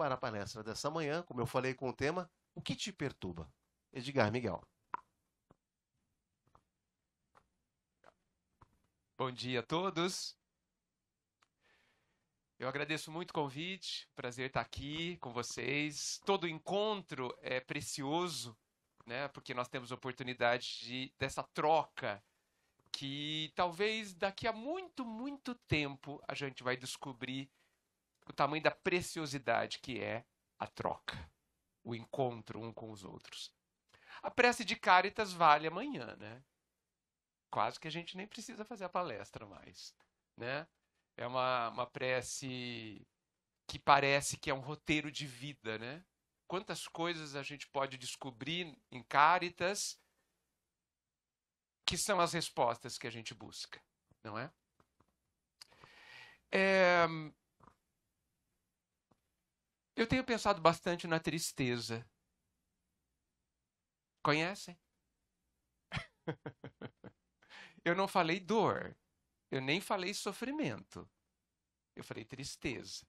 para a palestra dessa manhã, como eu falei com o tema, o que te perturba? Edgar Miguel. Bom dia a todos. Eu agradeço muito o convite, prazer estar aqui com vocês. Todo encontro é precioso, né? Porque nós temos oportunidade dessa troca que talvez daqui a muito, muito tempo a gente vai descobrir o tamanho da preciosidade que é a troca, o encontro um com os outros. A prece de Cáritas vale amanhã, né? Quase que a gente nem precisa fazer a palestra mais, né? É uma prece que parece que é um roteiro de vida, né? Quantas coisas a gente pode descobrir em Cáritas que são as respostas que a gente busca, não é? Eu tenho pensado bastante na tristeza. Conhecem? Eu não falei dor, eu nem falei sofrimento, eu falei tristeza,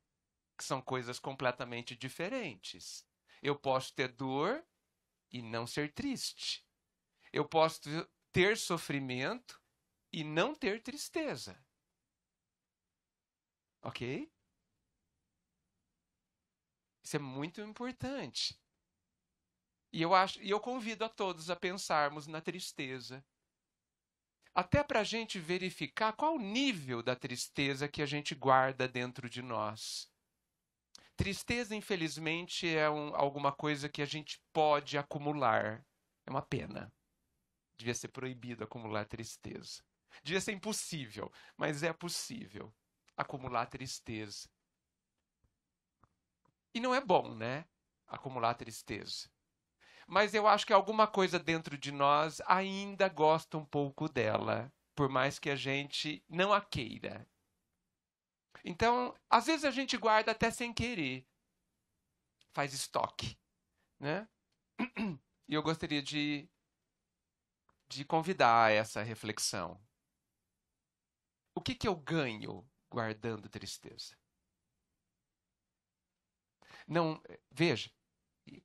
que são coisas completamente diferentes. Eu posso ter dor e não ser triste. Eu posso ter sofrimento e não ter tristeza. Ok? Isso é muito importante. E eu convido a todos a pensarmos na tristeza. Até para a gente verificar qual o nível da tristeza que a gente guarda dentro de nós. Tristeza, infelizmente, é alguma coisa que a gente pode acumular. É uma pena. Devia ser proibido acumular tristeza. Devia ser impossível, mas é possível acumular tristeza. E não é bom, né? Acumular tristeza. Mas eu acho que alguma coisa dentro de nós ainda gosta um pouco dela, por mais que a gente não a queira. Então, às vezes a gente guarda até sem querer. Faz estoque, né? E eu gostaria de convidar a essa reflexão. O que eu ganho guardando tristeza? Não, veja,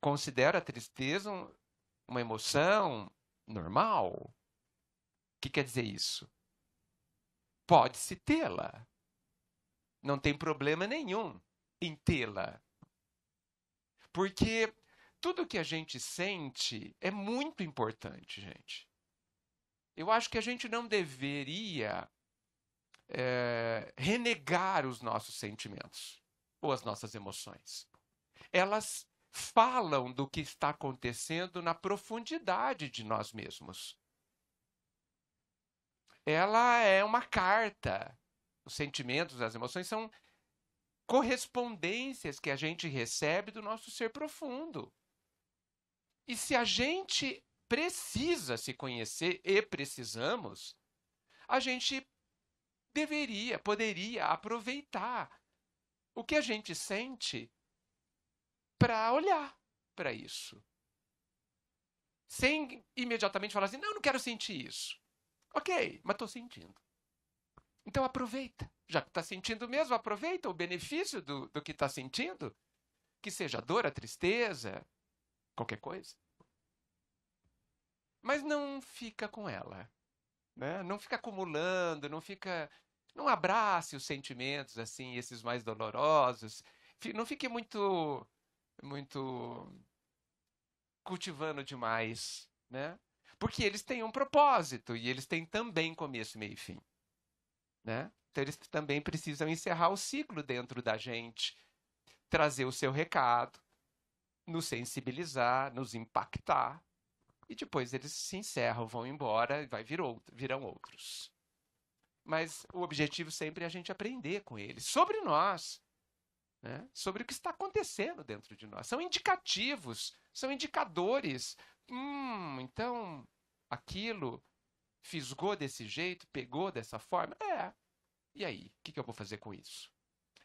considero a tristeza uma emoção normal. O que quer dizer isso? Pode-se tê-la. Não tem problema nenhum em tê-la. Porque tudo que a gente sente é muito importante, gente. Eu acho que a gente não deveria renegar os nossos sentimentos ou as nossas emoções. Elas falam do que está acontecendo na profundidade de nós mesmos. Ela é uma carta. Os sentimentos, as emoções são correspondências que a gente recebe do nosso ser profundo. E se a gente precisa se conhecer e precisamos, a gente poderia aproveitar o que a gente sente para olhar para isso. Sem imediatamente falar assim, não, não quero sentir isso. Ok, mas estou sentindo. Então aproveita. Já que está sentindo mesmo, aproveita o benefício do que está sentindo. Que seja a dor, a tristeza, qualquer coisa. Mas não fica com ela. Né? Não fica acumulando, não abrace os sentimentos, assim, esses mais dolorosos. Não fique muito cultivando demais, né? Porque eles têm um propósito e eles têm também começo, meio e fim, né? Então eles também precisam encerrar o ciclo dentro da gente, trazer o seu recado, nos sensibilizar, nos impactar, e depois eles se encerram, vão embora e virão outros. Mas o objetivo sempre é a gente aprender com eles, sobre nós, né? Sobre o que está acontecendo dentro de nós. São indicativos, são indicadores. Então aquilo fisgou desse jeito, pegou dessa forma? E aí? O que eu vou fazer com isso?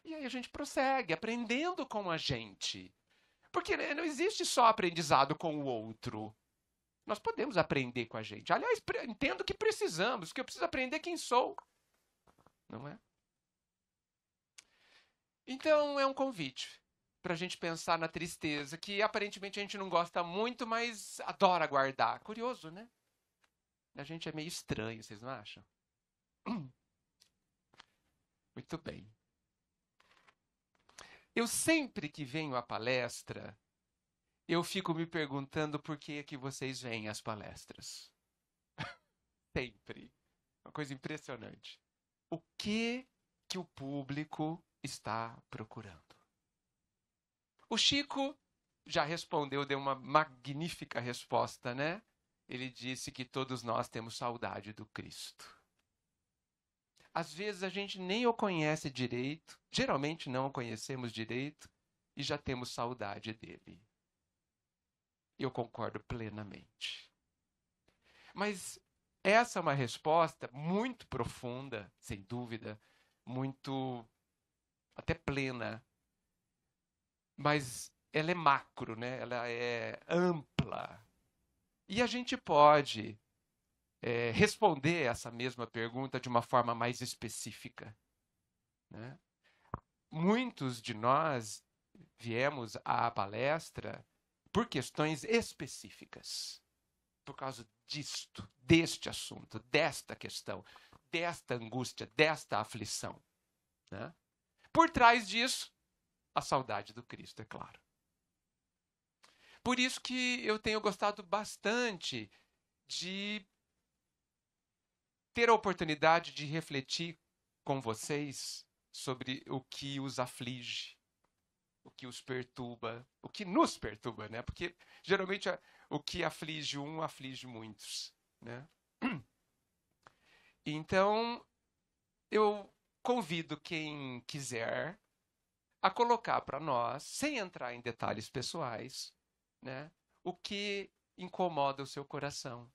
E aí a gente prossegue aprendendo com a gente. Porque não existe só aprendizado com o outro. Nós podemos aprender com a gente. Aliás, entendo que precisamos, que eu preciso aprender quem sou. Não é? Então é um convite para a gente pensar na tristeza, que aparentemente a gente não gosta muito, mas adora guardar. Curioso, né? A gente é meio estranho, vocês não acham? Muito bem. Eu sempre que venho à palestra, eu fico me perguntando por que é que vocês vêm às palestras. Sempre. Uma coisa impressionante. O que que o público está procurando? O Chico já respondeu, deu uma magnífica resposta, né? Ele disse que todos nós temos saudade do Cristo. Às vezes a gente nem o conhece direito, geralmente não o conhecemos direito, e já temos saudade dele. Eu concordo plenamente. Mas essa é uma resposta muito profunda, sem dúvida, muito até plena, mas ela é macro, né? Ela é ampla. E a gente pode responder essa mesma pergunta de uma forma mais específica, né? Muitos de nós viemos à palestra por questões específicas, por causa disto, deste assunto, desta questão, desta angústia, desta aflição, né? Por trás disso, a saudade do Cristo, é claro. Por isso que eu tenho gostado bastante de ter a oportunidade de refletir com vocês sobre o que os aflige, o que os perturba, o que nos perturba, né? Porque geralmente o que aflige um aflige muitos, né? Então, eu convido quem quiser a colocar para nós, sem entrar em detalhes pessoais, né, o que incomoda o seu coração,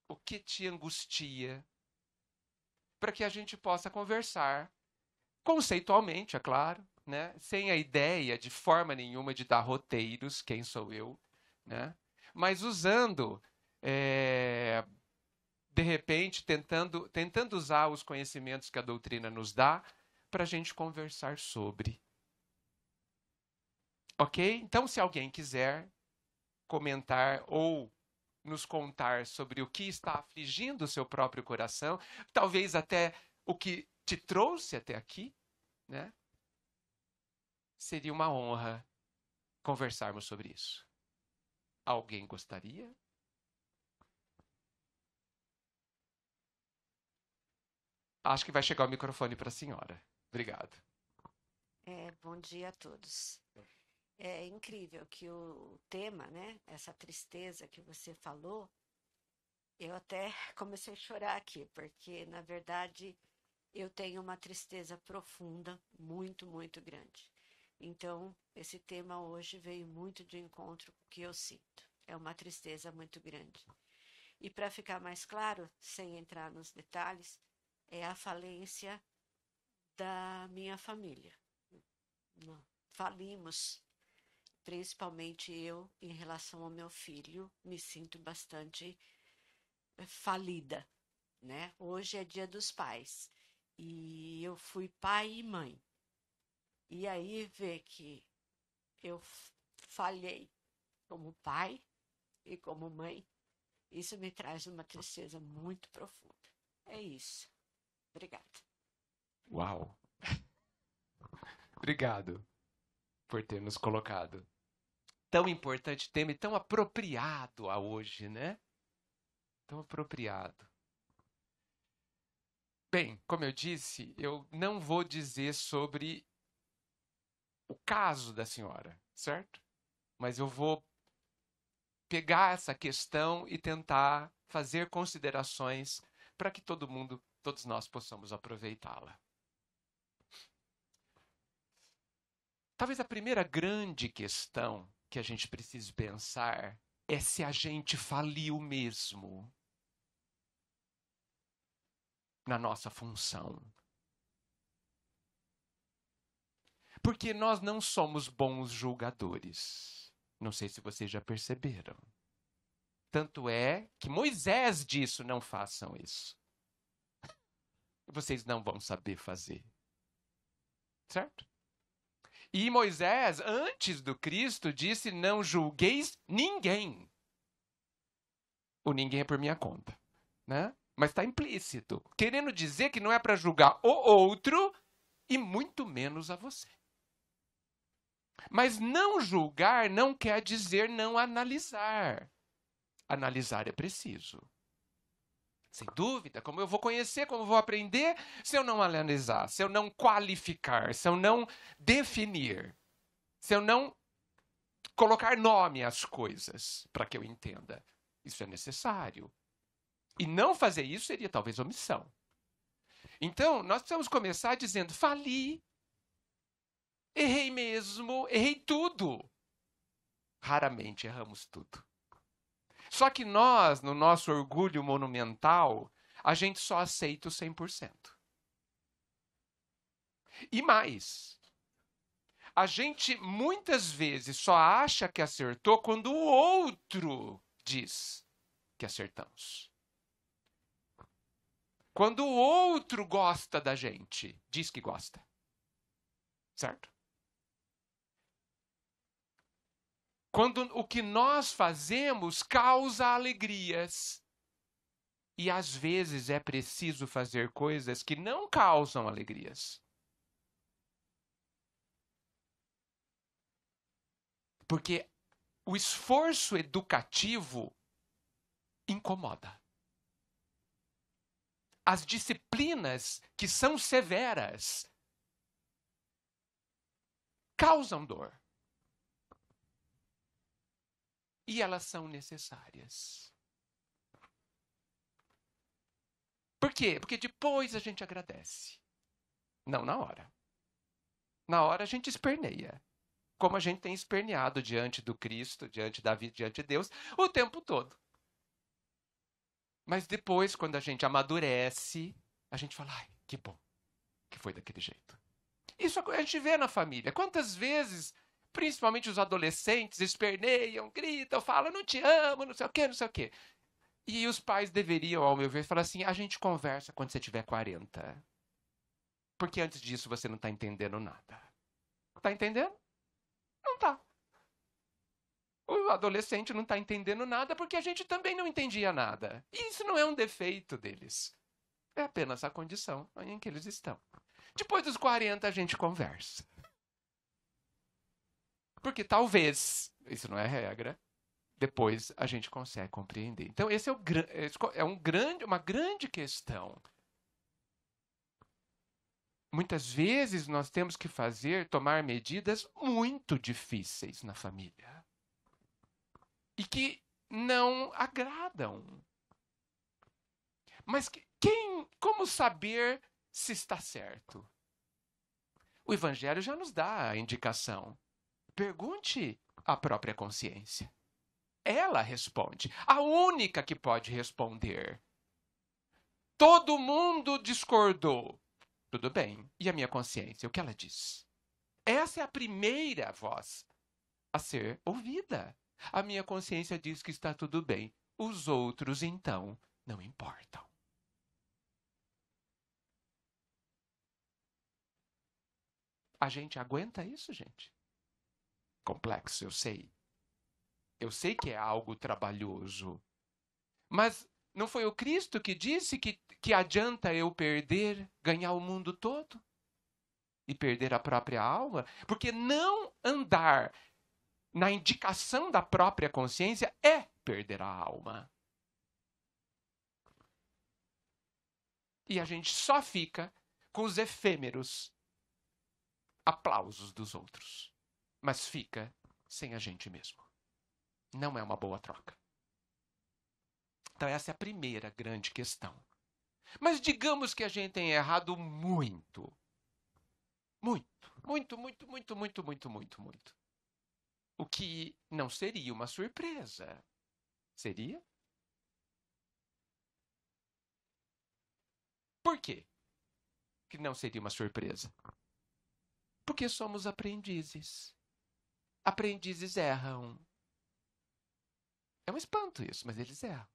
o que te angustia, para que a gente possa conversar conceitualmente, é claro, né, sem a ideia de forma nenhuma de dar roteiros, quem sou eu, né, mas usando, de repente, tentando usar os conhecimentos que a doutrina nos dá para a gente conversar sobre. Ok? Então, se alguém quiser comentar ou nos contar sobre o que está afligindo o seu próprio coração, talvez até o que te trouxe até aqui, né? Seria uma honra conversarmos sobre isso. Alguém gostaria? Acho que vai chegar o microfone para a senhora. Obrigado. Bom dia a todos. É incrível que o tema, né, essa tristeza que você falou, eu até comecei a chorar aqui, porque, na verdade, eu tenho uma tristeza profunda, muito, muito grande. Então, esse tema hoje veio muito de encontro com o que eu sinto. É uma tristeza muito grande. E para ficar mais claro, sem entrar nos detalhes, é a falência da minha família. Falimos, principalmente eu, em relação ao meu filho, me sinto bastante falida, né? Hoje é Dia dos Pais e eu fui pai e mãe. E aí ver que eu falhei como pai e como mãe, isso me traz uma tristeza muito profunda. É isso. Obrigada. Uau! Obrigado por ter nos colocado. Tão importante tema e tão apropriado a hoje, né? Tão apropriado. Bem, como eu disse, eu não vou dizer sobre o caso da senhora, certo? Mas eu vou pegar essa questão e tentar fazer considerações para que todos nós possamos aproveitá-la. Talvez a primeira grande questão que a gente precise pensar é se a gente faliu mesmo na nossa função. Porque nós não somos bons julgadores. Não sei se vocês já perceberam. Tanto é que Moisés disse: não façam isso. Vocês não vão saber fazer. Certo? E Moisés, antes do Cristo, disse: não julgueis ninguém. O ninguém é por minha conta, né? Mas está implícito, querendo dizer que não é para julgar o outro e muito menos a você. Mas não julgar não quer dizer não analisar. Analisar é preciso. Sem dúvida, como eu vou conhecer, como eu vou aprender, se eu não analisar, se eu não qualificar, se eu não definir, se eu não colocar nome às coisas para que eu entenda. Isso é necessário. E não fazer isso seria talvez omissão. Então, nós precisamos começar dizendo: fali, errei mesmo, errei tudo. Raramente erramos tudo. Só que nós, no nosso orgulho monumental, a gente só aceita o 100%. E mais, a gente muitas vezes só acha que acertou quando o outro diz que acertamos. Quando o outro gosta da gente, diz que gosta. Certo? Quando o que nós fazemos causa alegrias. E às vezes é preciso fazer coisas que não causam alegrias. Porque o esforço educativo incomoda. As disciplinas que são severas causam dor. E elas são necessárias. Por quê? Porque depois a gente agradece. Não na hora. Na hora a gente esperneia. Como a gente tem esperneado diante do Cristo, diante da vida, diante de Deus, o tempo todo. Mas depois, quando a gente amadurece, a gente fala: ai, que bom que foi daquele jeito. Isso a gente vê na família. Quantas vezes, principalmente os adolescentes, esperneiam, gritam, falam: não te amo, não sei o quê, não sei o quê. E os pais deveriam, ao meu ver, falar assim: a gente conversa quando você tiver 40. Porque antes disso você não está entendendo nada. Está entendendo? Não está. O adolescente não está entendendo nada porque a gente também não entendia nada. E isso não é um defeito deles. É apenas a condição em que eles estão. Depois dos 40 a gente conversa. Porque talvez, isso não é regra, depois a gente consegue compreender. Então esse é uma grande questão. Muitas vezes nós temos que tomar medidas muito difíceis na família. E que não agradam. Mas como saber se está certo? O Evangelho já nos dá a indicação. Pergunte à própria consciência. Ela responde. A única que pode responder. Todo mundo discordou. Tudo bem. E a minha consciência? O que ela diz? Essa é a primeira voz a ser ouvida. A minha consciência diz que está tudo bem. Os outros, então, não importam. A gente aguenta isso, gente? Complexo, eu sei. Eu sei que é algo trabalhoso. Mas não foi o Cristo que disse que adianta eu ganhar o mundo todo? E perder a própria alma? Porque não andar na indicação da própria consciência é perder a alma. E a gente só fica com os efêmeros aplausos dos outros. Mas fica sem a gente mesmo. Não é uma boa troca. Então essa é a primeira grande questão. Mas digamos que a gente tenha errado muito. Muito, muito, muito, muito, muito, muito, muito, muito. O que não seria uma surpresa. Seria? Por quê que não seria uma surpresa? Porque somos aprendizes. Aprendizes erram. É um espanto isso, mas eles erram.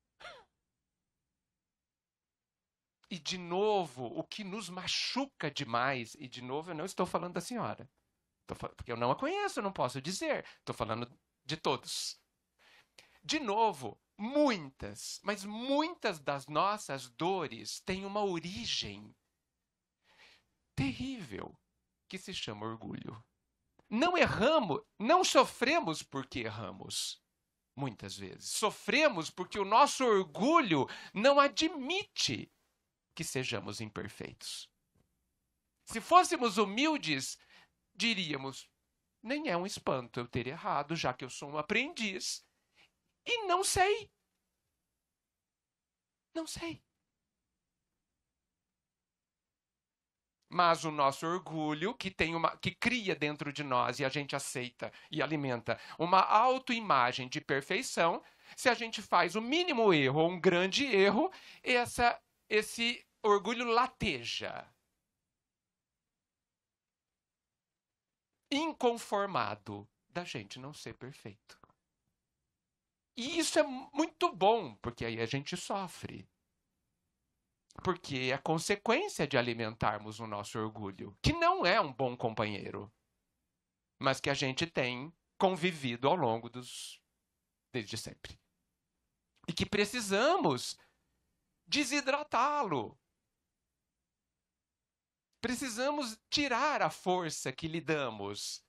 E, de novo, o que nos machuca demais, e, de novo, eu não estou falando da senhora. Porque eu não a conheço, eu não posso dizer. Estou falando de todos. De novo, muitas, mas muitas das nossas dores têm uma origem terrível que se chama orgulho. Não erramos, não sofremos porque erramos. Muitas vezes. Sofremos porque o nosso orgulho não admite que sejamos imperfeitos. Se fôssemos humildes, diríamos, nem é um espanto eu ter errado, já que eu sou um aprendiz. E não sei. Não sei. Mas o nosso orgulho, que cria dentro de nós e a gente aceita e alimenta uma autoimagem de perfeição, se a gente faz o mínimo erro ou um grande erro, esse orgulho lateja. Inconformado da gente não ser perfeito. E isso é muito bom, porque aí a gente sofre. Porque é consequência de alimentarmos o nosso orgulho, que não é um bom companheiro, mas que a gente tem convivido ao longo desde sempre. E que precisamos desidratá-lo. Precisamos tirar a força que lhe damos,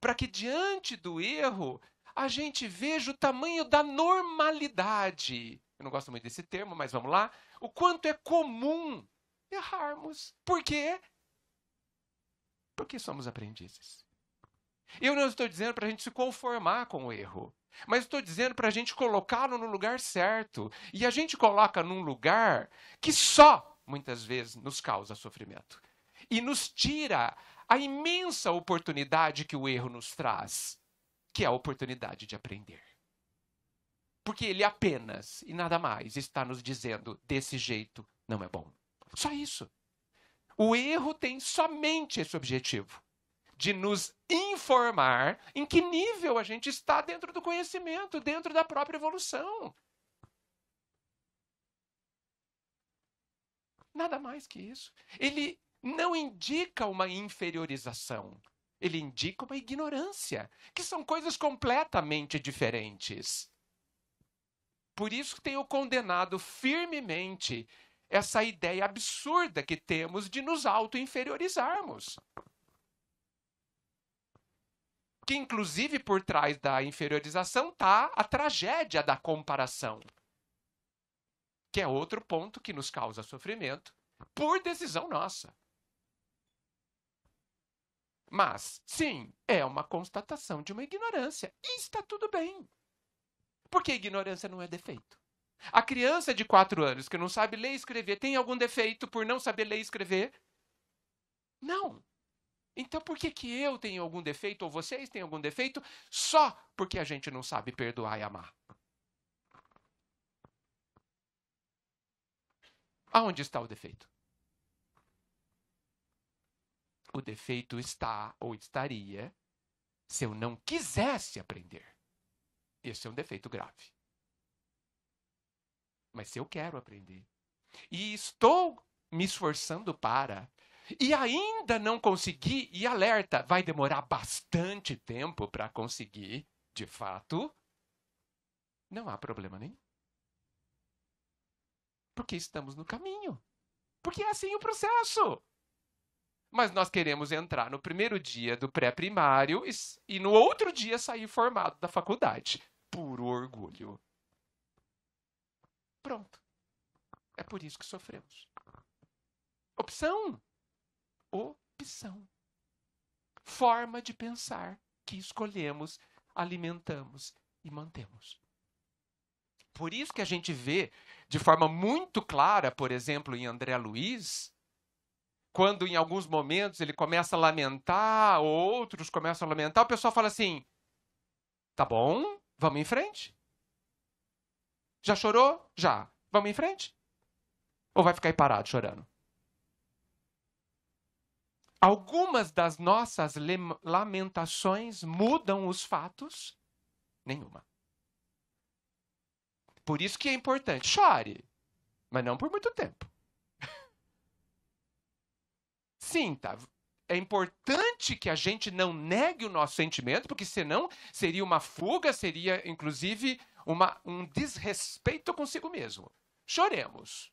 para que diante do erro a gente veja o tamanho da normalidade. Eu não gosto muito desse termo, mas vamos lá. O quanto é comum errarmos. Por quê? Porque somos aprendizes. Eu não estou dizendo para a gente se conformar com o erro, mas estou dizendo para a gente colocá-lo no lugar certo. E a gente coloca num lugar que só, muitas vezes, nos causa sofrimento. E nos tira a imensa oportunidade que o erro nos traz, que é a oportunidade de aprender. Porque ele apenas, e nada mais, está nos dizendo, desse jeito não é bom. Só isso. O erro tem somente esse objetivo, de nos informar em que nível a gente está dentro do conhecimento, dentro da própria evolução. Nada mais que isso. Ele não indica uma inferiorização. Ele indica uma ignorância, que são coisas completamente diferentes. Por isso que tenho condenado firmemente essa ideia absurda que temos de nos auto-inferiorizarmos. Que, inclusive, por trás da inferiorização está a tragédia da comparação, que é outro ponto que nos causa sofrimento por decisão nossa. Mas, sim, é uma constatação de uma ignorância. E está tudo bem. Porque a ignorância não é defeito. A criança de 4 anos que não sabe ler e escrever tem algum defeito por não saber ler e escrever? Não. Então por que eu tenho algum defeito ou vocês têm algum defeito só porque a gente não sabe perdoar e amar? Aonde está o defeito? O defeito está ou estaria se eu não quisesse aprender. Esse é um defeito grave. Mas se eu quero aprender e estou me esforçando para, e ainda não consegui, e alerta, vai demorar bastante tempo para conseguir, de fato, não há problema nenhum. Porque estamos no caminho. Porque é assim o processo. Mas nós queremos entrar no primeiro dia do pré-primário e no outro dia sair formado da faculdade. Puro orgulho. Pronto. É por isso que sofremos. Opção. Opção. Forma de pensar que escolhemos, alimentamos e mantemos. Por isso que a gente vê de forma muito clara, por exemplo, em André Luiz, quando em alguns momentos ele começa a lamentar, ou outros começam a lamentar, o pessoal fala assim, tá bom, vamos em frente. Já chorou? Já. Vamos em frente? Ou vai ficar aí parado chorando? Algumas das nossas lamentações mudam os fatos? Nenhuma. Por isso que é importante, chore, mas não por muito tempo. Sinta, é importante que a gente não negue o nosso sentimento, porque senão seria uma fuga, seria inclusive um desrespeito consigo mesmo. Choremos,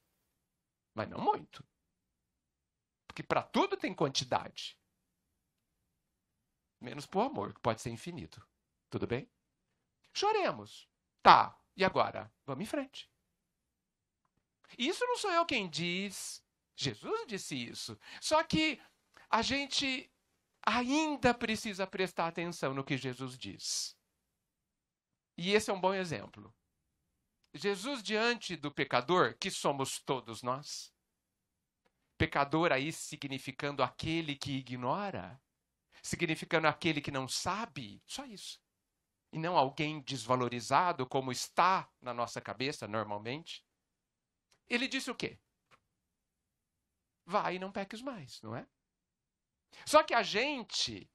mas não muito. Porque para tudo tem quantidade. Menos para o amor, que pode ser infinito. Tudo bem? Choremos. Tá, e agora? Vamos em frente. Isso não sou eu quem diz. Jesus disse isso. Só que a gente ainda precisa prestar atenção no que Jesus diz. E esse é um bom exemplo. Jesus, diante do pecador, que somos todos nós, pecador aí significando aquele que ignora, significando aquele que não sabe, só isso. E não alguém desvalorizado, como está na nossa cabeça normalmente. Ele disse o quê? Vai e não peques mais, não é? Só que a gente,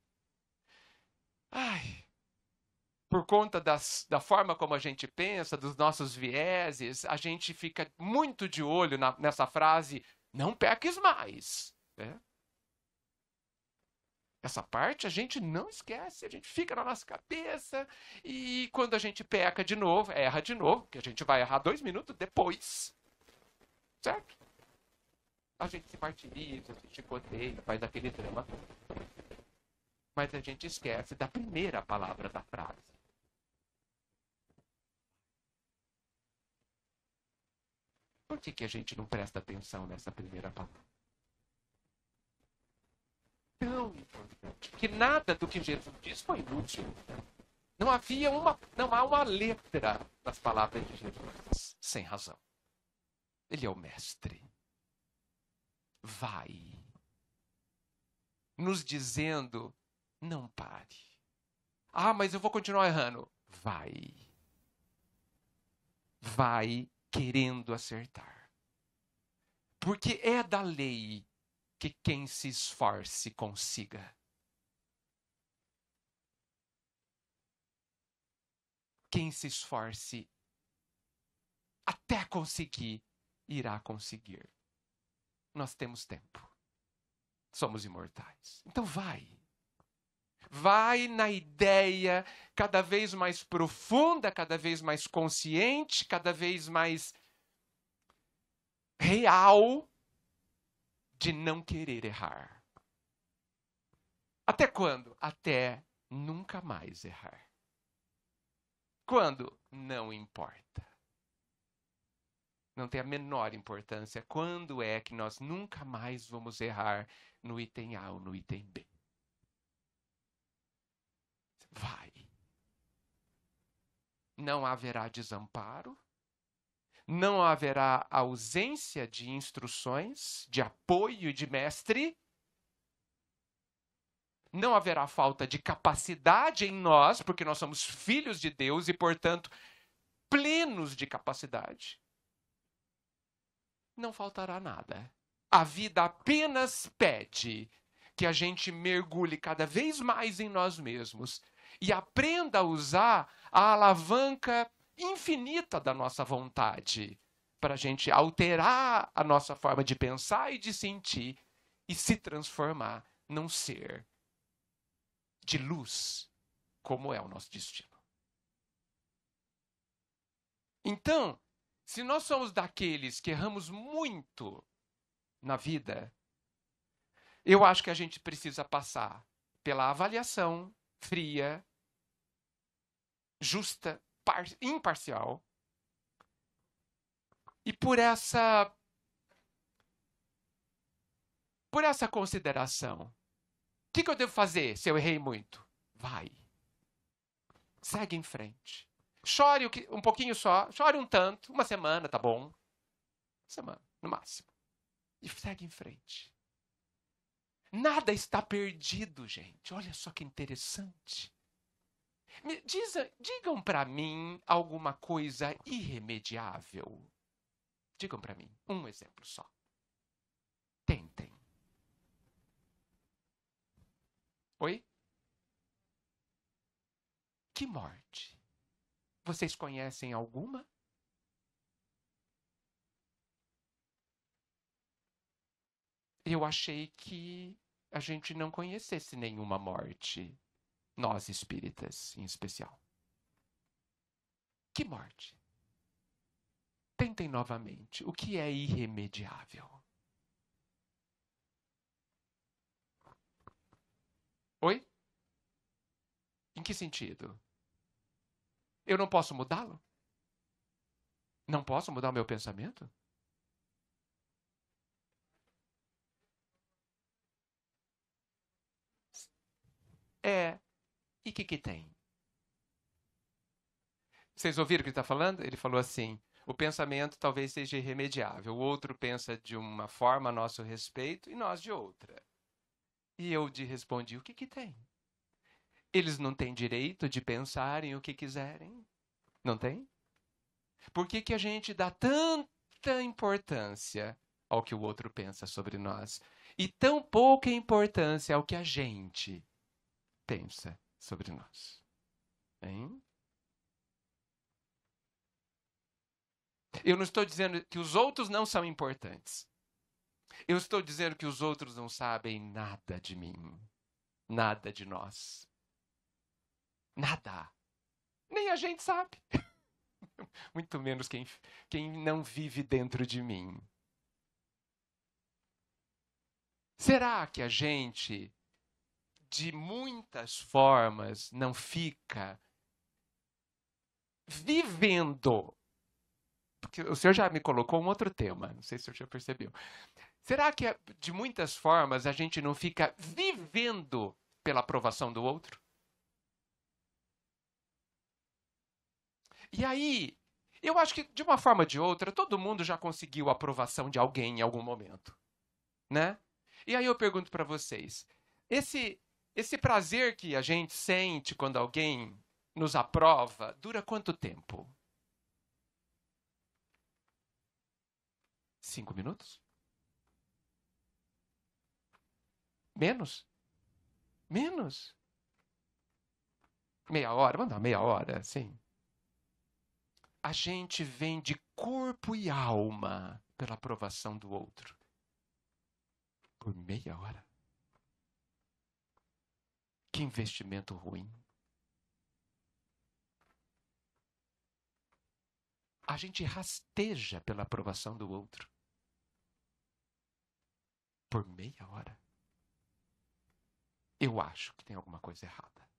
por conta da forma como a gente pensa, dos nossos vieses, a gente fica muito de olho nessa frase, não peques mais. Né? Essa parte a gente não esquece, a gente fica na nossa cabeça e quando a gente peca de novo, erra de novo, que a gente vai errar 2 minutos depois, certo? A gente se martiriza, se chicoteia, faz aquele drama. Mas a gente esquece da primeira palavra da frase. Por que a gente não presta atenção nessa primeira palavra? Tão importante que nada do que Jesus disse foi inútil. Não há uma letra nas palavras de Jesus sem razão. Ele é o mestre. Vai. Nos dizendo, não pare. Ah, mas eu vou continuar errando. Vai. Vai querendo acertar. Porque é da lei que quem se esforce consiga. Quem se esforce até conseguir, irá conseguir. Nós temos tempo. Somos imortais. Então vai. Vai na ideia cada vez mais profunda, cada vez mais consciente, cada vez mais real de não querer errar. Até quando? Até nunca mais errar. Quando? Não importa. Não tem a menor importância quando é que nós nunca mais vamos errar no item A ou no item B. Vai. Não haverá desamparo, não haverá ausência de instruções, de apoio de mestre, não haverá falta de capacidade em nós, porque nós somos filhos de Deus e, portanto, plenos de capacidade. Não faltará nada. A vida apenas pede que a gente mergulhe cada vez mais em nós mesmos e aprenda a usar a alavanca infinita da nossa vontade para a gente alterar a nossa forma de pensar e de sentir e se transformar num ser de luz, como é o nosso destino. Então, se nós somos daqueles que erramos muito na vida, eu acho que a gente precisa passar pela avaliação fria, justa, imparcial, e por essa consideração. O que eu devo fazer se eu errei muito? Vai. Segue em frente. Chore um pouquinho só, chore um tanto, uma semana, tá bom? Uma semana, no máximo. E segue em frente. Nada está perdido, gente. Olha só que interessante. Digam para mim alguma coisa irremediável. Digam para mim um exemplo só. Tentem. Oi? Que morte? Vocês conhecem alguma? Eu achei que a gente não conhecesse nenhuma morte, nós espíritas em especial. Que morte? Tentem novamente. O que é irremediável? Oi? Em que sentido? Eu não posso mudá-lo? Não posso mudar o meu pensamento? E o que tem? Vocês ouviram o que ele está falando? Ele falou assim, o pensamento talvez seja irremediável. O outro pensa de uma forma a nosso respeito e nós de outra. E eu lhe respondi, o que tem? Eles não têm direito de pensarem o que quiserem? Não tem? Por que a gente dá tanta importância ao que o outro pensa sobre nós e tão pouca importância ao que a gente pensa sobre nós? Hein? Eu não estou dizendo que os outros não são importantes. Eu estou dizendo que os outros não sabem nada de mim, nada de nós. Nada. Nem a gente sabe. Muito menos quem não vive dentro de mim. Será que a gente, de muitas formas, não fica vivendo? Porque o senhor já me colocou um outro tema, não sei se o senhor já percebeu. Será que, de muitas formas, a gente não fica vivendo pela aprovação do outro? E aí, eu acho que, de uma forma ou de outra, todo mundo já conseguiu a aprovação de alguém em algum momento, né? E aí eu pergunto para vocês, esse prazer que a gente sente quando alguém nos aprova, dura quanto tempo? 5 minutos? Menos? Menos? Meia hora? Vamos dar meia hora, sim. A gente vem de corpo e alma pela aprovação do outro. Por meia hora? Que investimento ruim. A gente rasteja pela aprovação do outro. Por meia hora? Eu acho que tem alguma coisa errada.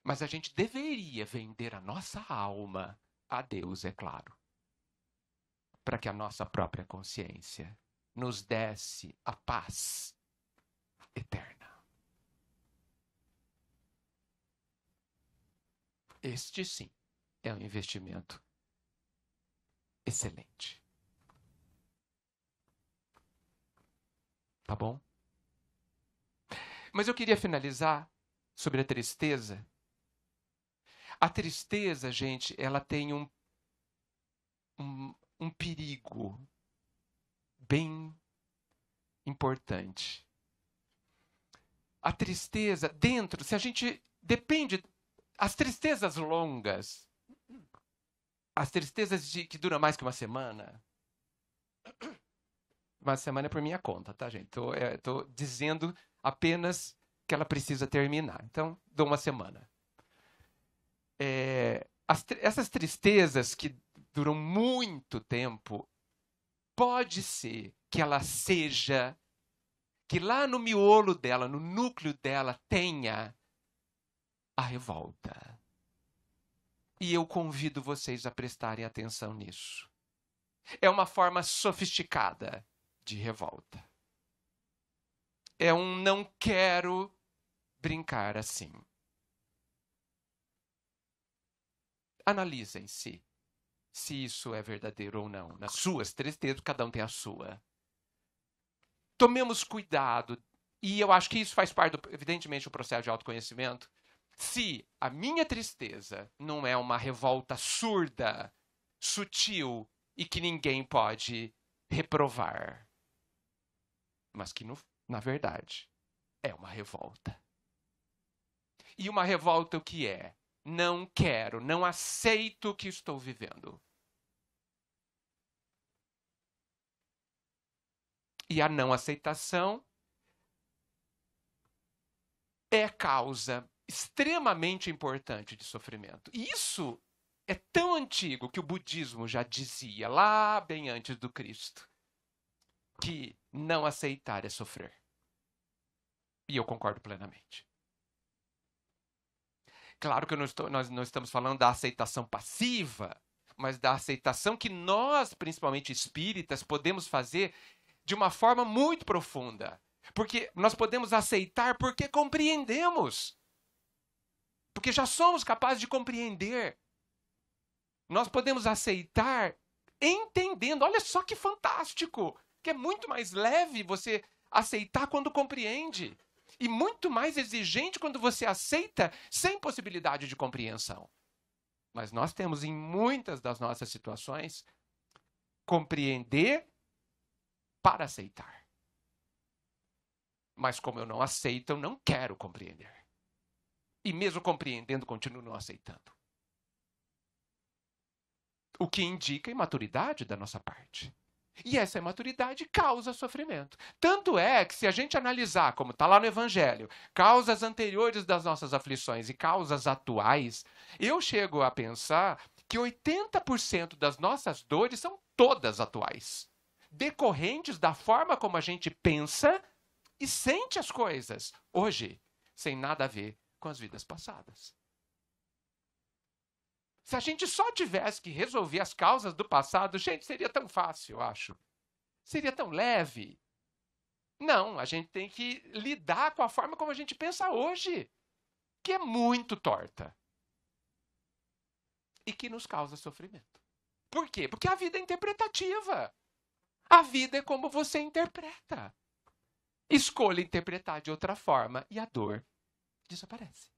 Mas a gente deveria vender a nossa alma a Deus, é claro, para que a nossa própria consciência nos desse a paz eterna. Este, sim, é um investimento excelente. Tá bom? Mas eu queria finalizar sobre a tristeza. A tristeza, gente, ela tem um perigo bem importante. A tristeza dentro, se a gente depende, as tristezas longas, as tristezas que duram mais que uma semana é por minha conta, tá, gente? Tô dizendo apenas que ela precisa terminar. Então, dou uma semana. Essas tristezas que duram muito tempo, pode ser que ela seja, que lá no miolo dela, no núcleo dela, tenha a revolta. E eu convido vocês a prestarem atenção nisso. É uma forma sofisticada de revolta. É um não quero brincar assim. Analisem se isso é verdadeiro ou não. Nas suas tristezas, cada um tem a sua. Tomemos cuidado, e eu acho que isso faz parte, evidentemente, do processo de autoconhecimento. Se a minha tristeza não é uma revolta surda, sutil e que ninguém pode reprovar, mas que, na verdade, é uma revolta. E uma revolta o que é? Não quero, não aceito o que estou vivendo. E a não aceitação é causa extremamente importante de sofrimento. E isso é tão antigo que o budismo já dizia, lá bem antes do Cristo, que não aceitar é sofrer. E eu concordo plenamente. Claro que nós não estamos falando da aceitação passiva, mas da aceitação que nós, principalmente espíritas, podemos fazer de uma forma muito profunda. Porque nós podemos aceitar porque compreendemos. Porque já somos capazes de compreender. Nós podemos aceitar entendendo. Olha só que fantástico! Que é muito mais leve você aceitar quando compreende. E muito mais exigente quando você aceita sem possibilidade de compreensão. Mas nós temos em muitas das nossas situações compreender para aceitar. Mas como eu não aceito, eu não quero compreender. E mesmo compreendendo, continuo não aceitando. O que indica a imaturidade da nossa parte. E essa imaturidade causa sofrimento. Tanto é que se a gente analisar, como está lá no Evangelho, causas anteriores das nossas aflições e causas atuais, eu chego a pensar que 80% das nossas dores são todas atuais. Decorrentes da forma como a gente pensa e sente as coisas hoje, sem nada a ver com as vidas passadas. Se a gente só tivesse que resolver as causas do passado, gente, seria tão fácil, eu acho. Seria tão leve. Não, a gente tem que lidar com a forma como a gente pensa hoje, que é muito torta. E que nos causa sofrimento. Por quê? Porque a vida é interpretativa. A vida é como você interpreta. Escolha interpretar de outra forma e a dor desaparece.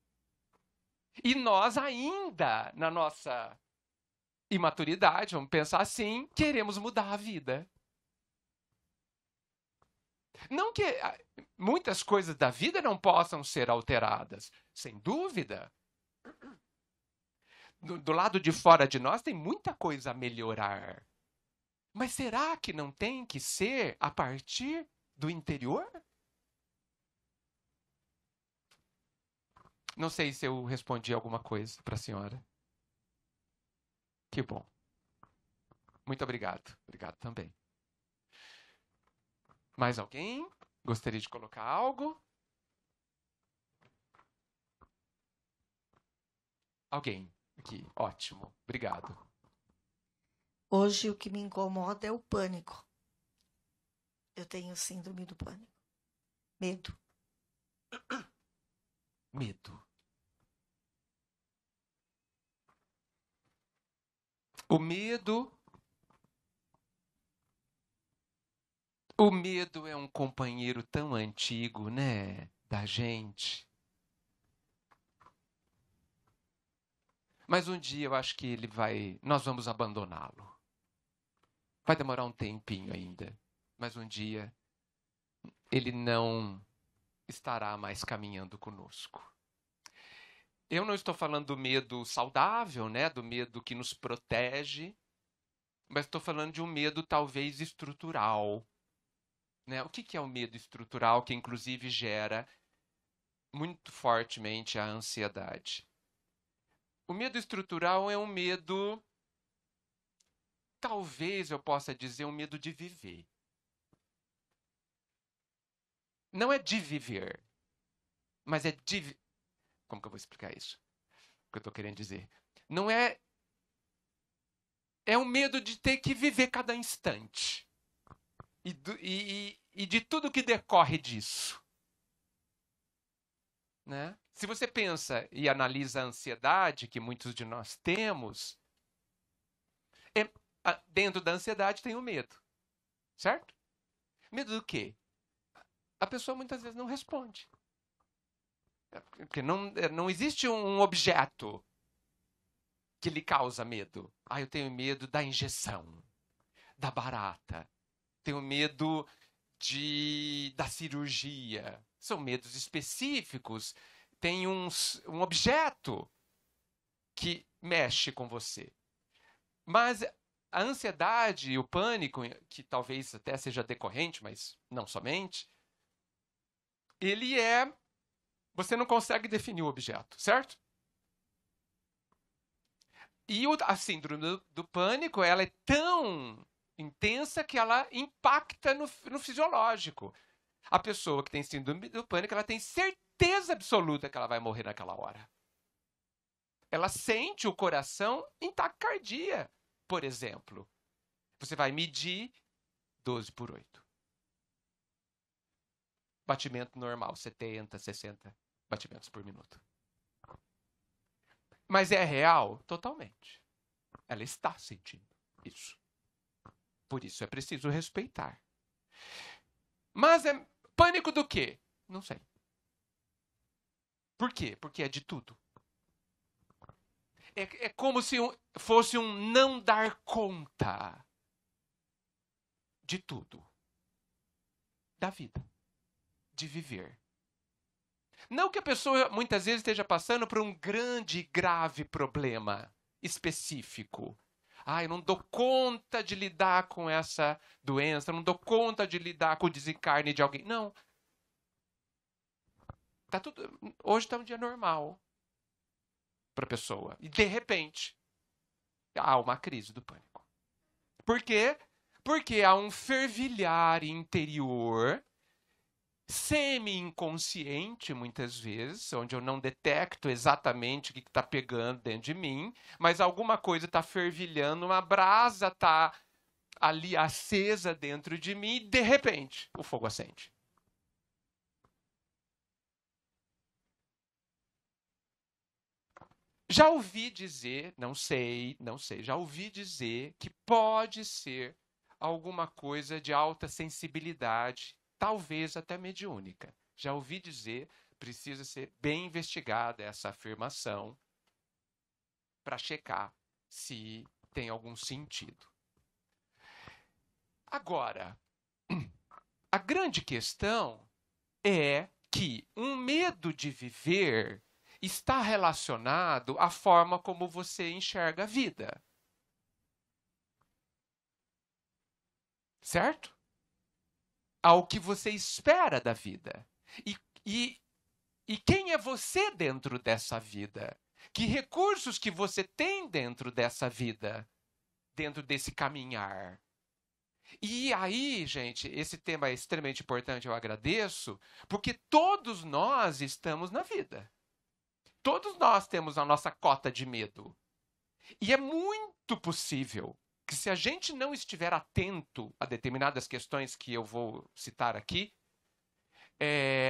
E nós ainda, na nossa imaturidade, vamos pensar assim, queremos mudar a vida. Não que muitas coisas da vida não possam ser alteradas, sem dúvida. Do lado de fora de nós tem muita coisa a melhorar. Mas será que não tem que ser a partir do interior? Não sei se eu respondi alguma coisa para a senhora. Que bom. Muito obrigado. Obrigado também. Mais alguém? Gostaria de colocar algo? Alguém aqui. Ótimo. Obrigado. Hoje o que me incomoda é o pânico. Eu tenho síndrome do pânico. Medo. Medo. O medo é um companheiro tão antigo, né, da gente. Mas um dia eu acho que nós vamos abandoná-lo. Vai demorar um tempinho ainda, mas um dia ele não estará mais caminhando conosco. Eu não estou falando do medo saudável, né? Do medo que nos protege, mas estou falando de um medo talvez estrutural. Né? O que é o medo estrutural que inclusive gera muito fortemente a ansiedade? O medo estrutural é um medo, talvez eu possa dizer, um medo de viver. Não é de viver, mas é de... Como que eu vou explicar isso? O que eu estou querendo dizer? Não é... É um medo de ter que viver cada instante. E de tudo que decorre disso. Né? Se você pensa e analisa a ansiedade que muitos de nós temos, dentro da ansiedade tem o medo. Certo? Medo do quê? A pessoa muitas vezes não responde. Porque não existe um objeto que lhe causa medo. Eu tenho medo da injeção, da barata. Tenho medo da cirurgia. São medos específicos. Tem um objeto que mexe com você. Mas a ansiedade e o pânico, que talvez até seja decorrente, mas não somente, ele é... Você não consegue definir o objeto, certo? E a síndrome do pânico, ela é tão intensa que ela impacta no fisiológico. A pessoa que tem síndrome do pânico, ela tem certeza absoluta que ela vai morrer naquela hora. Ela sente o coração em taquicardia, por exemplo. Você vai medir 12 por 8. Batimento normal, 70, 60 batimentos por minuto. Mas é real? Totalmente. Ela está sentindo isso. Por isso é preciso respeitar. Mas é pânico do quê? Não sei. Por quê? Porque é de tudo. É como se fosse um não dar conta de tudo. Da vida. De viver. Não que a pessoa muitas vezes esteja passando por um grande e grave problema específico. Eu não dou conta de lidar com essa doença, eu não dou conta de lidar com o desencarne de alguém. Não. Hoje está um dia normal para a pessoa. E, de repente, há uma crise do pânico. Por quê? Porque há um fervilhar interior semi-inconsciente, muitas vezes, onde eu não detecto exatamente o que está pegando dentro de mim, mas alguma coisa está fervilhando, uma brasa está ali acesa dentro de mim, e de repente o fogo acende. Já ouvi dizer, não sei, já ouvi dizer que pode ser alguma coisa de alta sensibilidade, talvez até mediúnica. Já ouvi dizer, precisa ser bem investigada essa afirmação para checar se tem algum sentido. Agora, a grande questão é que um medo de viver está relacionado à forma como você enxerga a vida. Certo? Ao que você espera da vida. E quem é você dentro dessa vida? Que recursos que você tem dentro dessa vida? Dentro desse caminhar? E aí, gente, esse tema é extremamente importante, eu agradeço, porque todos nós estamos na vida. Todos nós temos a nossa cota de medo. E é muito possível que, se a gente não estiver atento a determinadas questões que eu vou citar aqui,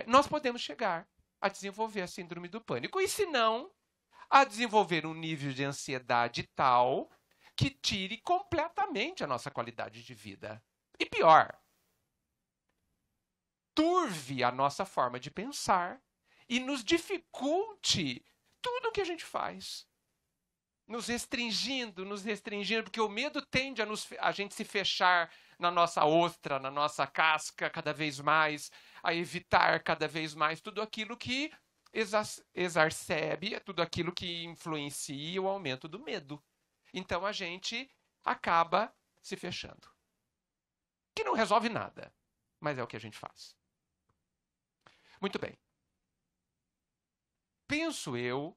nós podemos chegar a desenvolver a síndrome do pânico. E, se não, a desenvolver um nível de ansiedade tal que tire completamente a nossa qualidade de vida. E pior, turve a nossa forma de pensar e nos dificulte tudo o que a gente faz. Nos restringindo, porque o medo tende a gente se fechar na nossa ostra, na nossa casca cada vez mais, a evitar cada vez mais tudo aquilo que exacerbe, tudo aquilo que influencia o aumento do medo. Então a gente acaba se fechando. Que não resolve nada, mas é o que a gente faz. Muito bem. Penso eu,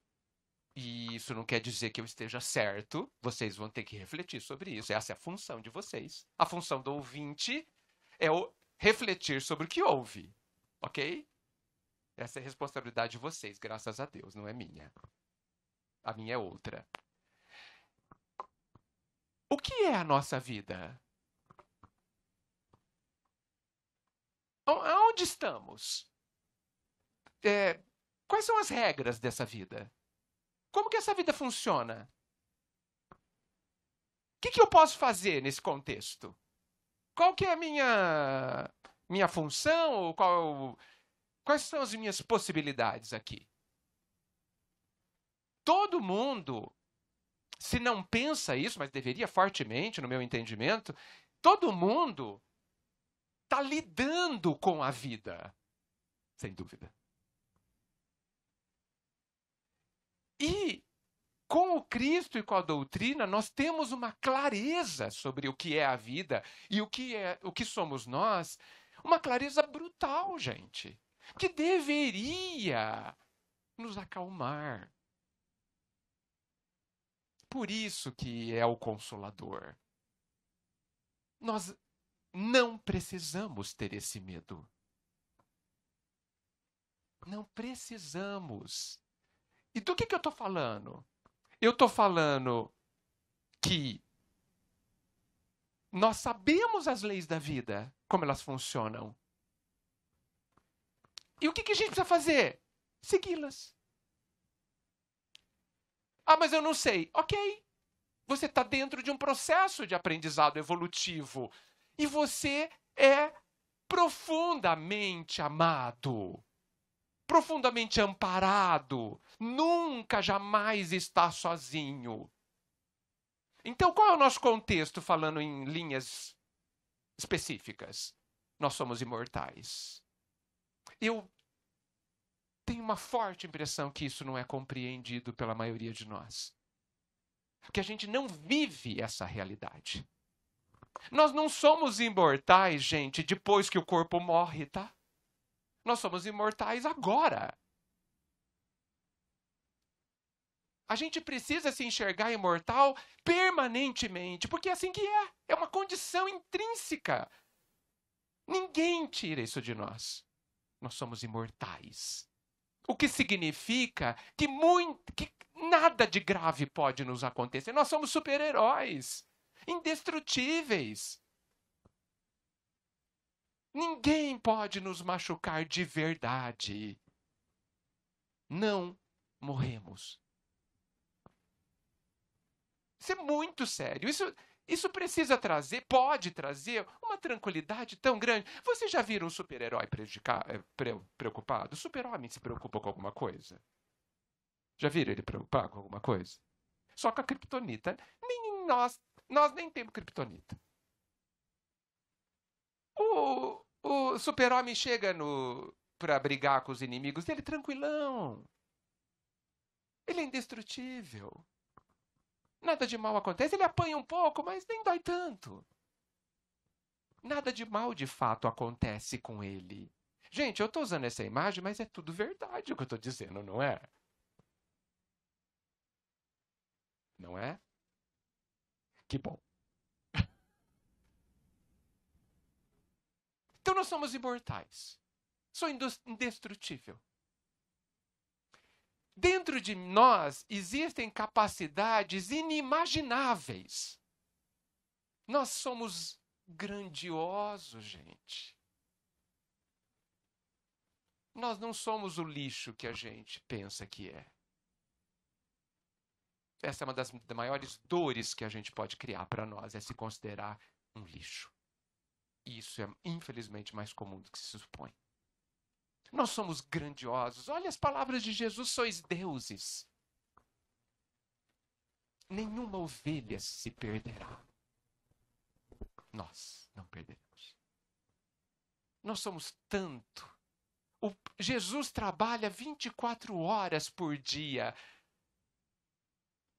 e isso não quer dizer que eu esteja certo, vocês vão ter que refletir sobre isso. Essa é a função de vocês. A função do ouvinte é refletir sobre o que ouve, ok? Essa é a responsabilidade de vocês, graças a Deus, não é minha. A minha é outra. O que é a nossa vida? Aonde estamos? Quais são as regras dessa vida? Como que essa vida funciona? O que eu posso fazer nesse contexto? Qual que é a minha função? Quais são as minhas possibilidades aqui? Todo mundo, se não pensa isso, mas deveria fortemente, no meu entendimento, todo mundo está lidando com a vida, sem dúvida. E Com o Cristo e com a doutrina, nós temos uma clareza sobre o que é a vida e o que somos nós, uma clareza brutal, gente, que deveria nos acalmar. Por isso que é o Consolador. Nós não precisamos ter esse medo. Não precisamos. E do que eu estou falando? Eu estou falando que nós sabemos as leis da vida, como elas funcionam. E o que a gente precisa fazer? Segui-las. Ah, mas eu não sei. Ok. Você está dentro de um processo de aprendizado evolutivo. E você é profundamente amado. Profundamente amparado. Nunca, jamais está sozinho. Então, qual é o nosso contexto, falando em linhas específicas? Nós somos imortais. Eu tenho uma forte impressão que isso não é compreendido pela maioria de nós. Porque a gente não vive essa realidade. Nós não somos imortais, gente, depois que o corpo morre, tá? Nós somos imortais agora. A gente precisa se enxergar imortal permanentemente, porque é assim que é. É uma condição intrínseca. Ninguém tira isso de nós. Nós somos imortais. O que significa que nada de grave pode nos acontecer. Nós somos super-heróis, indestrutíveis. Ninguém pode nos machucar de verdade. Não morremos. Isso é muito sério. Isso pode trazer uma tranquilidade tão grande. Vocês já viram um super-herói preocupado? O super-homem se preocupa com alguma coisa? Já viram ele preocupar com alguma coisa? Só com a criptonita. Nem nós nem temos criptonita. O super-homem chega para brigar com os inimigos dele tranquilão. Ele é indestrutível. Nada de mal acontece. Ele apanha um pouco, mas nem dói tanto. Nada de mal, de fato, acontece com ele. Gente, eu estou usando essa imagem, mas é tudo verdade o que eu estou dizendo, não é? Não é? Que bom. Então nós somos imortais. Sou indestrutível. Dentro de nós existem capacidades inimagináveis. Nós somos grandiosos, gente. Nós não somos o lixo que a gente pensa que é. Essa é uma das maiores dores que a gente pode criar para nós, é se considerar um lixo. E isso é, infelizmente, mais comum do que se supõe. Nós somos grandiosos. Olha as palavras de Jesus, sois deuses. Nenhuma ovelha se perderá. Nós não perderemos. Nós somos tanto. Jesus trabalha 24 horas por dia,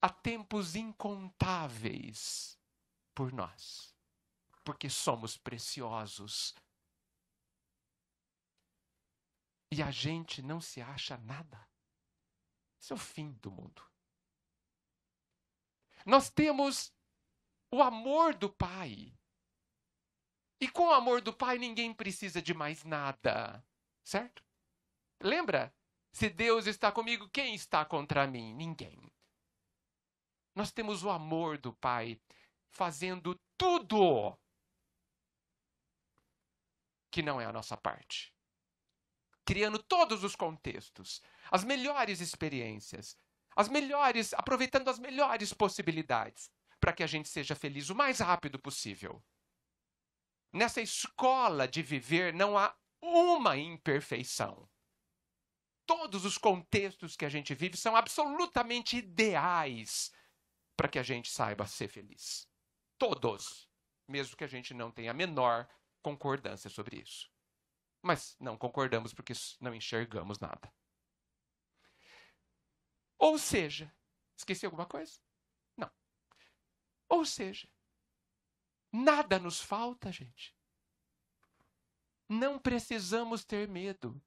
há tempos incontáveis por nós, porque somos preciosos. E a gente não se acha nada. Isso é o fim do mundo. Nós temos o amor do Pai. E com o amor do Pai, ninguém precisa de mais nada. Certo? Lembra? Se Deus está comigo, quem está contra mim? Ninguém. Nós temos o amor do Pai fazendo tudo que não é a nossa parte. Criando todos os contextos, as melhores experiências, aproveitando as melhores possibilidades para que a gente seja feliz o mais rápido possível. Nessa escola de viver não há uma imperfeição. Todos os contextos que a gente vive são absolutamente ideais para que a gente saiba ser feliz. Todos. Mesmo que a gente não tenha a menor concordância sobre isso. Mas não concordamos porque não enxergamos nada. Ou seja, Esqueci alguma coisa? Não. Ou seja, nada nos falta, gente. Não precisamos ter medo.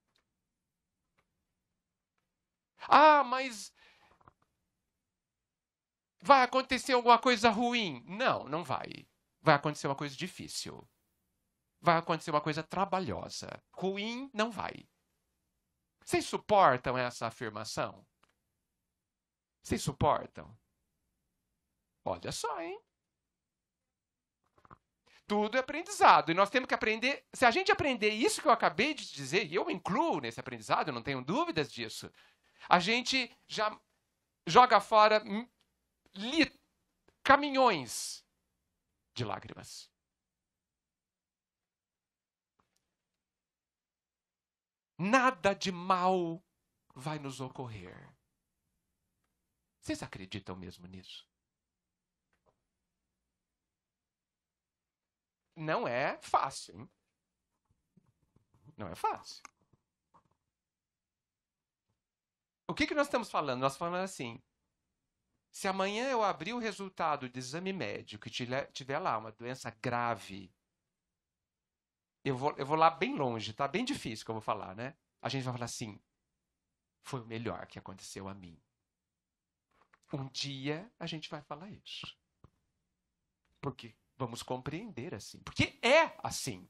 Ah, mas vai acontecer alguma coisa ruim? Não, não vai. Vai acontecer uma coisa difícil. Vai acontecer uma coisa trabalhosa. Ruim, não vai. Vocês suportam essa afirmação? Vocês suportam? Olha só, hein? Tudo é aprendizado. E nós temos que aprender. Se a gente aprender isso que eu acabei de dizer, e eu me incluo nesse aprendizado, eu não tenho dúvidas disso, a gente já joga fora caminhões de lágrimas. Nada de mal vai nos ocorrer. Vocês acreditam mesmo nisso? Não é fácil, hein? Não é fácil. O que nós estamos falando? Nós estamos falando assim, se amanhã eu abrir o resultado de exame médico e tiver lá uma doença grave, eu vou lá bem longe, tá? Bem difícil que eu vou falar, né? A gente vai falar assim, foi o melhor que aconteceu a mim. Um dia a gente vai falar isso. Porque vamos compreender assim. Porque é assim.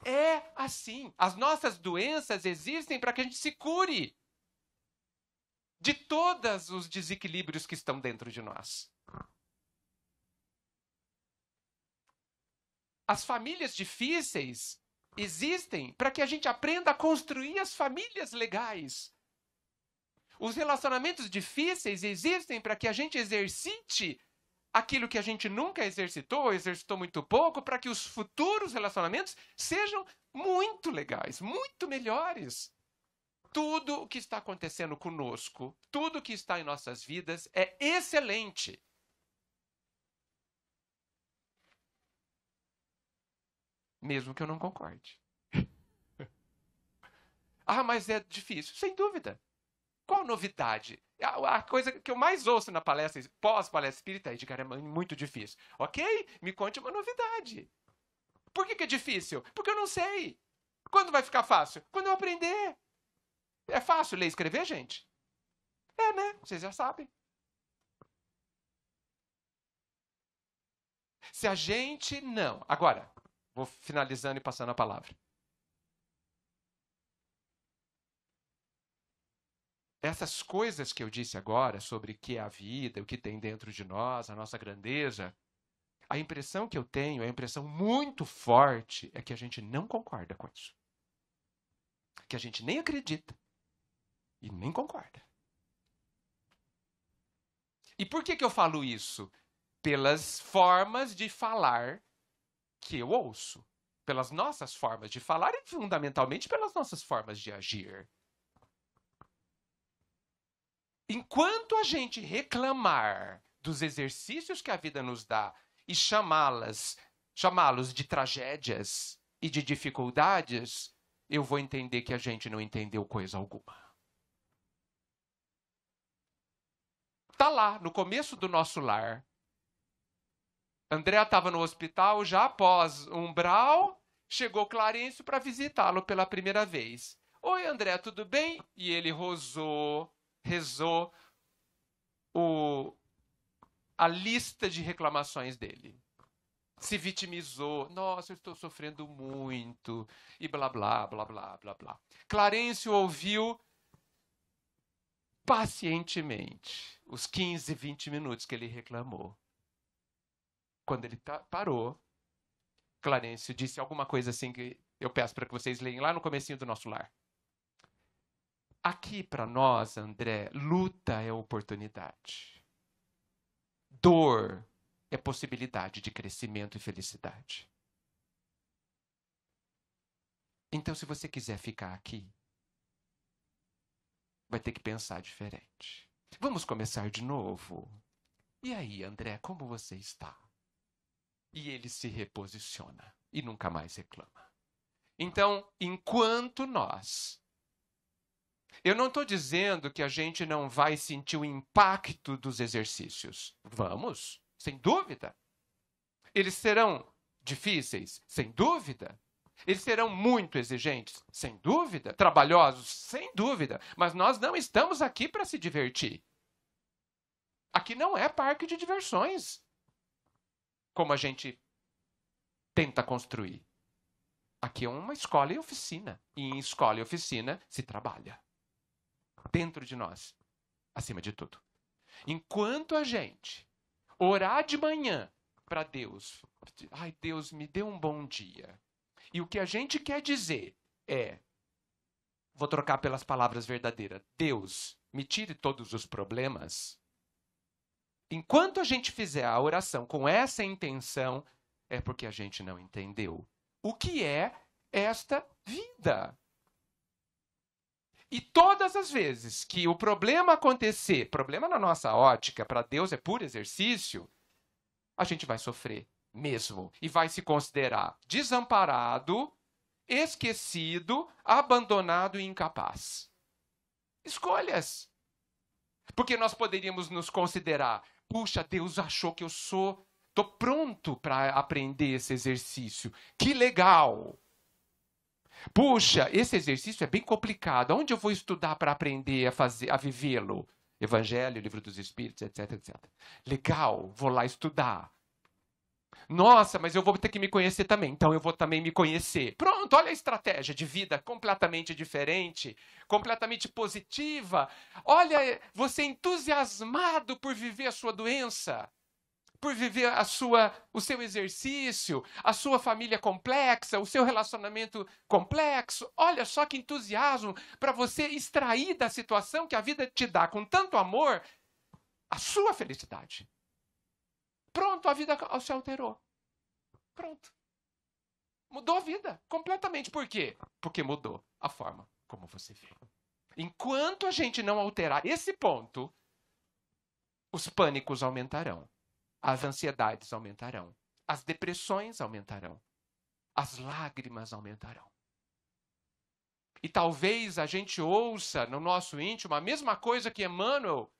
É assim. As nossas doenças existem para que a gente se cure de todos os desequilíbrios que estão dentro de nós. As famílias difíceis existem para que a gente aprenda a construir as famílias legais. Os relacionamentos difíceis existem para que a gente exercite aquilo que a gente nunca exercitou, exercitou muito pouco, para que os futuros relacionamentos sejam muito legais, muito melhores. Tudo o que está acontecendo conosco, tudo o que está em nossas vidas é excelente. Mesmo que eu não concorde. Ah, mas é difícil. Sem dúvida. Qual a novidade? A coisa que eu mais ouço na palestra, pós-palestra espírita, é de cara, é muito difícil. Ok? Me conte uma novidade. Por que é difícil? Porque eu não sei. Quando vai ficar fácil? Quando eu aprender. É fácil ler e escrever, gente? É, né? Vocês já sabem. Se a gente não... Agora, vou finalizando e passando a palavra. Essas coisas que eu disse agora sobre o que é a vida, o que tem dentro de nós, a nossa grandeza, a impressão que eu tenho, a impressão muito forte, é que a gente não concorda com isso. Que a gente nem acredita e nem concorda. E por que eu falo isso? Pelas formas de falar que eu ouço. Pelas nossas formas de falar e, fundamentalmente, pelas nossas formas de agir. Enquanto a gente reclamar dos exercícios que a vida nos dá e chamá-los de tragédias e de dificuldades, eu vou entender que a gente não entendeu coisa alguma. Tá lá, no começo do nosso lar. André estava no hospital já após umbral, chegou Clarencio para visitá-lo pela primeira vez. Oi, André, tudo bem? E ele rezou a lista de reclamações dele. Se vitimizou. Nossa, eu estou sofrendo muito. E blá, blá, blá, blá, blá, blá. Clarencio ouviu pacientemente os 15, 20 minutos que ele reclamou. Quando ele parou, Clarencio disse alguma coisa assim que eu peço para que vocês leiam lá no comecinho do nosso lar. Aqui para nós, André, luta é oportunidade. Dor é possibilidade de crescimento e felicidade. Então, se você quiser ficar aqui, vai ter que pensar diferente. Vamos começar de novo. E aí, André, como você está? E ele se reposiciona e nunca mais reclama. Então, enquanto nós Eu não estou dizendo que a gente não vai sentir o impacto dos exercícios. Vamos, sem dúvida. Eles serão difíceis? Sem dúvida. Eles serão muito exigentes? Sem dúvida. Trabalhosos? Sem dúvida. Mas nós não estamos aqui para se divertir. Aqui não é parque de diversões, como a gente tenta construir. Aqui é uma escola e oficina. E em escola e oficina se trabalha. Dentro de nós, acima de tudo. Enquanto a gente orar de manhã para Deus, ai, Deus, me dê um bom dia. E o que a gente quer dizer é, vou trocar pelas palavras verdadeiras, Deus, me tire todos os problemas. Enquanto a gente fizer a oração com essa intenção, é porque a gente não entendeu o que é esta vida. E todas as vezes que o problema acontecer, problema na nossa ótica, para Deus é puro exercício, a gente vai sofrer mesmo. E vai se considerar desamparado, esquecido, abandonado e incapaz. Escolhas. Porque nós poderíamos nos considerar, puxa, Deus achou que eu estou pronto para aprender esse exercício. Que legal! Puxa, esse exercício é bem complicado. Onde eu vou estudar para aprender a vivê-lo? Evangelho, Livro dos Espíritos, etc, etc. Legal, vou lá estudar. Nossa, mas eu vou ter que me conhecer também. Então eu vou também me conhecer. Pronto, olha a estratégia de vida completamente diferente, completamente positiva. Olha, você é entusiasmado por viver a sua doença, por viver o seu exercício, a sua família complexa, o seu relacionamento complexo. Olha só que entusiasmo para você extrair da situação que a vida te dá com tanto amor a sua felicidade. Pronto, a vida se alterou. Pronto. Mudou a vida completamente. Por quê? Porque mudou a forma como você vê. Enquanto a gente não alterar esse ponto, os pânicos aumentarão. As ansiedades aumentarão. As depressões aumentarão. As lágrimas aumentarão. E talvez a gente ouça no nosso íntimo a mesma coisa que Emmanuel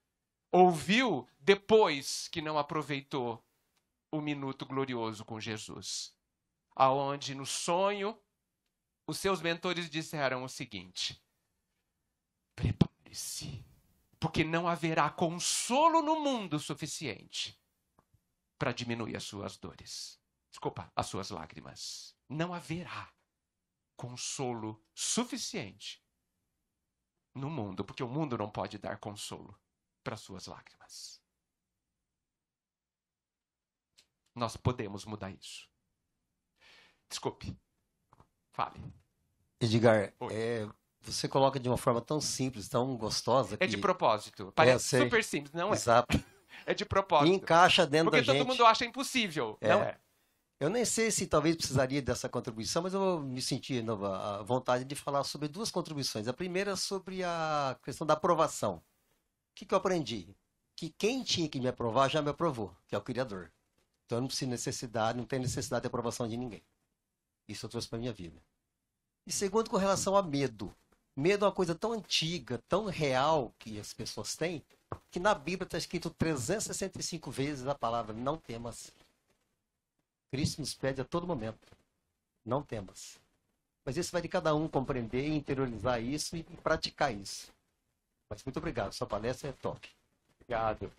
ouviu depois que não aproveitou o minuto glorioso com Jesus. Aonde no sonho os seus mentores disseram o seguinte: prepare-se, porque não haverá consolo no mundo suficiente para diminuir as suas dores. Desculpa, as suas lágrimas. Não haverá consolo suficiente no mundo, porque o mundo não pode dar consolo para suas lágrimas. Nós podemos mudar isso. Desculpe. Fale. Edgar, você coloca de uma forma tão simples, tão gostosa. É de propósito. Parece super simples, não é? Exato. É de propósito. E encaixa dentro da gente. Porque todo mundo acha impossível, não é? Eu nem sei se talvez precisaria dessa contribuição, mas eu vou me sentir à vontade de falar sobre duas contribuições. A primeira sobre a questão da aprovação. O que eu aprendi? Que quem tinha que me aprovar já me aprovou, que é o Criador. Então eu não preciso não tem necessidade de aprovação de ninguém. Isso eu trouxe para a minha vida. E segundo, com relação a medo. Medo é uma coisa tão antiga, tão real que as pessoas têm, que na Bíblia está escrito 365 vezes a palavra não temas. Cristo nos pede a todo momento, não temas. Mas isso vai de cada um compreender, interiorizar isso e praticar isso. Mas muito obrigado, sua palestra é top. Obrigado.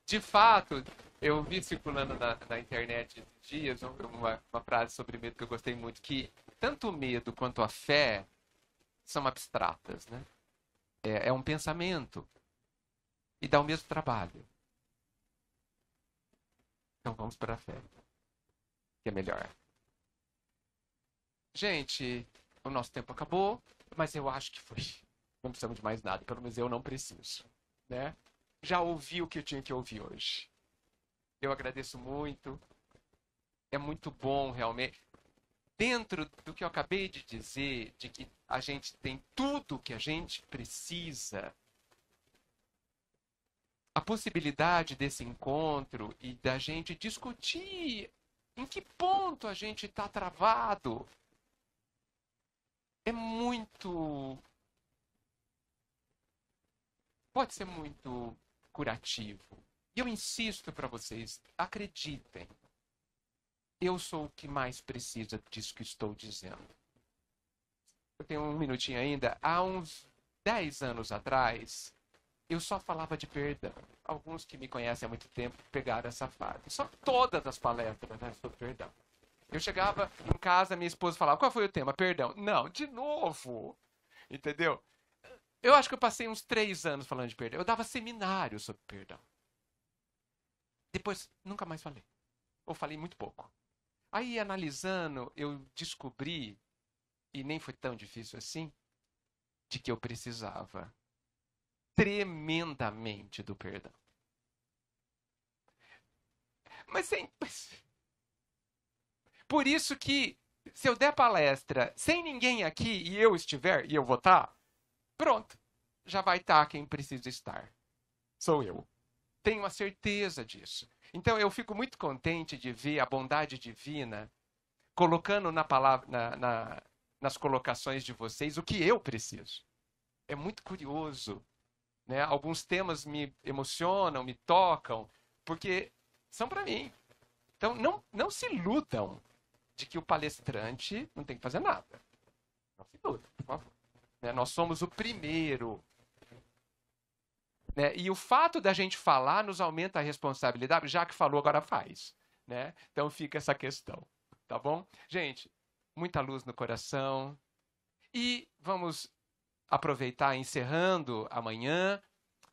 De fato, eu vi circulando na internet esses dias uma frase sobre medo que eu gostei muito, que tanto o medo quanto a fé são abstratas, né? É um pensamento e dá o mesmo trabalho. Então vamos para a fé, que é melhor. Gente, o nosso tempo acabou, mas eu acho que foi. Não precisamos de mais nada, pelo menos eu não preciso, né? Já ouvi o que eu tinha que ouvir hoje. Eu agradeço muito. É muito bom, realmente. Dentro do que eu acabei de dizer, de que a gente tem tudo que a gente precisa, a possibilidade desse encontro e da gente discutir em que ponto a gente está travado é muito pode ser muito curativo. E eu insisto para vocês, acreditem. Eu sou o que mais precisa disso que estou dizendo. Eu tenho um minutinho ainda. Há uns 10 anos atrás, eu só falava de perdão. Alguns que me conhecem há muito tempo pegaram essa fase. Só todas as palestras, né, sobre perdão. Eu chegava em casa, minha esposa falava, qual foi o tema? Perdão. Não, de novo. Entendeu? Eu acho que eu passei uns 3 anos falando de perdão. Eu dava seminário sobre perdão. Depois, nunca mais falei. Ou falei muito pouco. Aí, analisando, eu descobri, e nem foi tão difícil assim, de que eu precisava tremendamente do perdão. Mas por isso que, se eu der palestra sem ninguém aqui e eu estiver, e eu vou estar, pronto, já vai estar quem precisa estar. Sou eu. Tenho a certeza disso. Então, eu fico muito contente de ver a bondade divina colocando na palavra, nas colocações de vocês o que eu preciso. É muito curioso, né? Alguns temas me emocionam, me tocam, porque são para mim. Então, não se iludam de que o palestrante não tem que fazer nada. Não se iludam, por favor. Né? Nós somos o primeiro. Né? E o fato da gente falar nos aumenta a responsabilidade, já que falou, agora faz. Né? Então fica essa questão. Tá bom? Gente, muita luz no coração. E vamos aproveitar encerrando amanhã,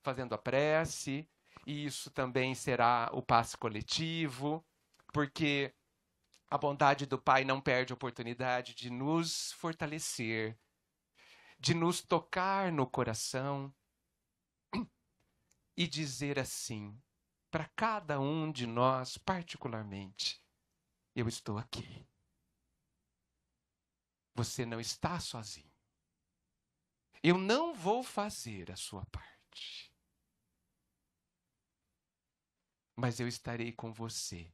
fazendo a prece. E isso também será o passe coletivo, porque a bondade do Pai não perde a oportunidade de nos fortalecer, de nos tocar no coração e dizer assim, para cada um de nós particularmente, eu estou aqui. Você não está sozinho. Eu não vou fazer a sua parte. Mas eu estarei com você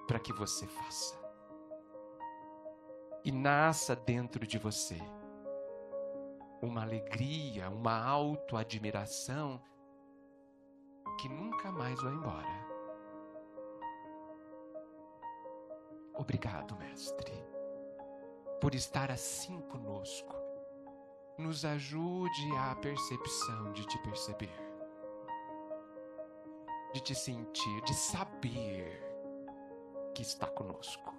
para que você faça. E nasça dentro de você uma alegria, uma autoadmiração que nunca mais vai embora. Obrigado, Mestre, por estar assim conosco. Nos ajude à percepção de te perceber, de te sentir, de saber que está conosco.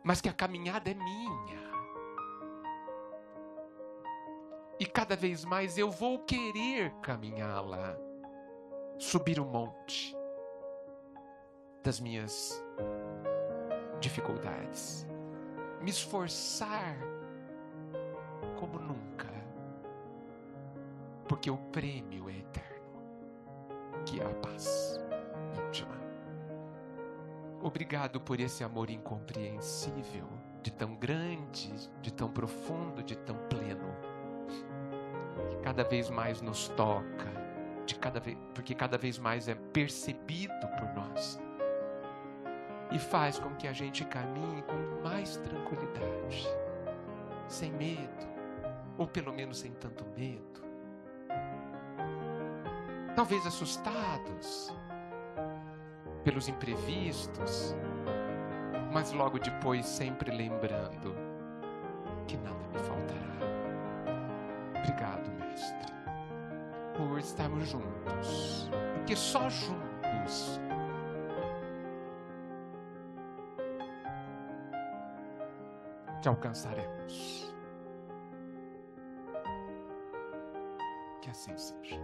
Mas que a caminhada é minha. E cada vez mais eu vou querer caminhá-la, subir o monte das minhas dificuldades, me esforçar como nunca, porque o prêmio é eterno, que é a paz íntima. Obrigado por esse amor incompreensível, de tão grande, de tão profundo, de tão pleno, que cada vez mais nos toca, porque cada vez mais é percebido por nós e faz com que a gente caminhe com mais tranquilidade, sem medo, ou pelo menos sem tanto medo. Talvez assustados pelos imprevistos, mas logo depois sempre lembrando que nada me faltará. Obrigado, Mestre, por estarmos juntos, porque só juntos te alcançaremos. Que assim seja.